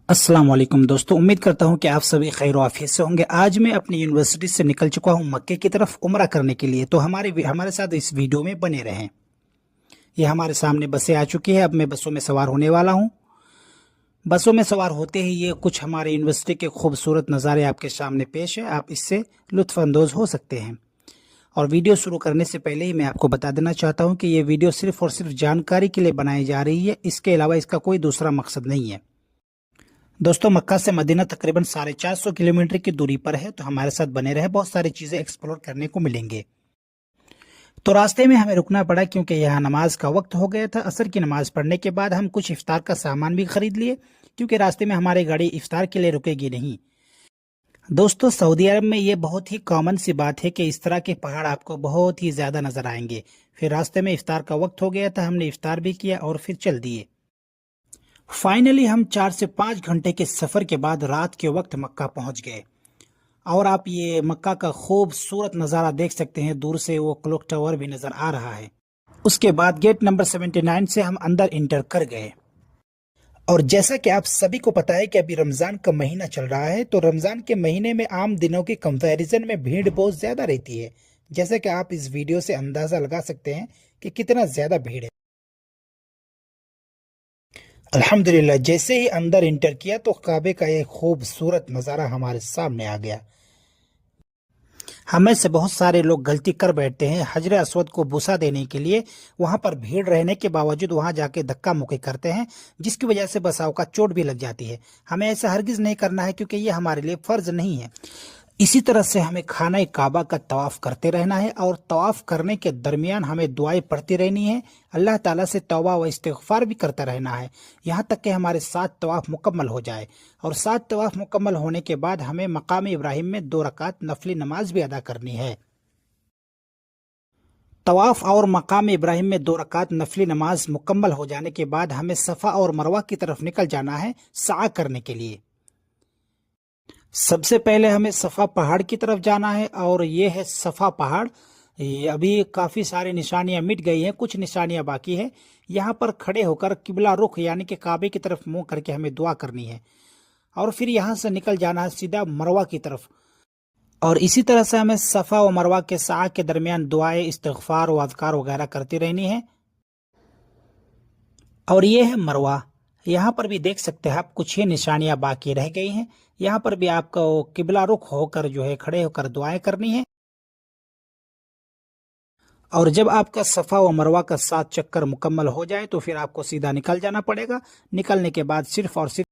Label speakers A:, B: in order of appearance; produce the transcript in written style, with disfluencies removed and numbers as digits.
A: अस्सलाम वालेकुम दोस्तों, उम्मीद करता हूं कि आप सभी खैर आफियत से होंगे। आज मैं अपनी यूनिवर्सिटी से निकल चुका हूं मक्के की तरफ उम्रा करने के लिए। तो हमारे साथ इस वीडियो में बने रहें। ये हमारे सामने बसें आ चुकी है। अब मैं बसों में सवार होने वाला हूं। बसों में सवार होते ही ये कुछ हमारे यूनिवर्सिटी के खूबसूरत नज़ारे आपके सामने पेश है। आप इससे लुत्फ़ अंदोज़ हो सकते हैं। और वीडियो शुरू करने से पहले ही मैं आपको बता देना चाहता हूँ कि ये वीडियो सिर्फ़ और सिर्फ जानकारी के लिए बनाई जा रही है। इसके अलावा इसका कोई दूसरा मकसद नहीं है। दोस्तों, मक्का से मदीना तकरीबन 450 किलोमीटर की दूरी पर है। तो हमारे साथ बने रहे, बहुत सारी चीज़ें एक्सप्लोर करने को मिलेंगे। तो रास्ते में हमें रुकना पड़ा क्योंकि यहाँ नमाज का वक्त हो गया था। असर की नमाज पढ़ने के बाद हम कुछ इफ्तार का सामान भी खरीद लिए क्योंकि रास्ते में हमारी गाड़ी इफ्तार के लिए रुकेगी नहीं। दोस्तों, सऊदी अरब में ये बहुत ही कॉमन सी बात है कि इस तरह के पहाड़ आपको बहुत ही ज़्यादा नज़र आएंगे। फिर रास्ते में इफ्तार का वक्त हो गया था, हमने इफ्तार भी किया और फिर चल दिए। फाइनली हम 4 से 5 घंटे के सफ़र के बाद रात के वक्त मक्का पहुंच गए। और आप ये मक्का का खूबसूरत नज़ारा देख सकते हैं। दूर से वो क्लॉक टावर भी नज़र आ रहा है। उसके बाद गेट नंबर 79 से हम अंदर इंटर कर गए। और जैसा कि आप सभी को पता है कि अभी रमज़ान का महीना चल रहा है, तो रमज़ान के महीने में आम दिनों के कंपैरिजन में भीड़ बहुत ज़्यादा रहती है। जैसे कि आप इस वीडियो से अंदाज़ा लगा सकते हैं कि कितना ज़्यादा भीड़ है। अल्हम्दुलिल्लाह, जैसे ही अंदर इंटर किया तो काबे का एक खूबसूरत नज़ारा हमारे सामने आ गया। हमें से बहुत सारे लोग गलती कर बैठते हैं। हजर अस्वद को बुसा देने के लिए वहां पर भीड़ रहने के बावजूद वहां जाके धक्का मुक्की करते हैं, जिसकी वजह से बसाव का चोट भी लग जाती है। हमें ऐसा हरगिज नहीं करना है क्योंकि ये हमारे लिए फर्ज नहीं है। इसी तरह से हमें खाना काबा का तवाफ करते रहना है और तवाफ करने के दरमियान हमें दुआएं पढ़ती रहनी है। अल्लाह ताला से तौबा व इस्तिग़फ़ार भी करता रहना है, यहाँ तक कि हमारे 7 तवाफ मुकम्मल हो जाए। और 7 तवाफ मुकम्मल होने के बाद हमें मकाम इब्राहिम में 2 रकात नफली नमाज भी अदा करनी है। तवाफ और मकाम इब्राहिम में 2 रकात नफली नमाज मुकम्मल हो जाने के बाद हमें सफ़ा और मरवा की तरफ निकल जाना है सआ करने के लिए। सबसे पहले हमें सफ़ा पहाड़ की तरफ जाना है और ये है सफ़ा पहाड़। ये अभी काफ़ी सारी निशानियां मिट गई हैं, कुछ निशानियां बाकी है। यहाँ पर खड़े होकर किबला रुख यानी कि काबे की तरफ मुंह करके हमें दुआ करनी है और फिर यहाँ से निकल जाना है सीधा मरवा की तरफ। और इसी तरह से हमें सफ़ा व मरवा के सआ के दरमियान दुआएं, इस्तिग़फ़ार व अज़कार वगैरह करती रहनी है। और ये है मरवा। यहाँ पर भी देख सकते हैं आप, कुछ ही निशानियां बाकी रह गई हैं। यहाँ पर भी आपको किबला रुख होकर जो है खड़े होकर दुआएं करनी है। और जब आपका सफ़ा व मरवा का 7 चक्कर मुकम्मल हो जाए तो फिर आपको सीधा निकल जाना पड़ेगा। निकलने के बाद सिर्फ और सिर्फ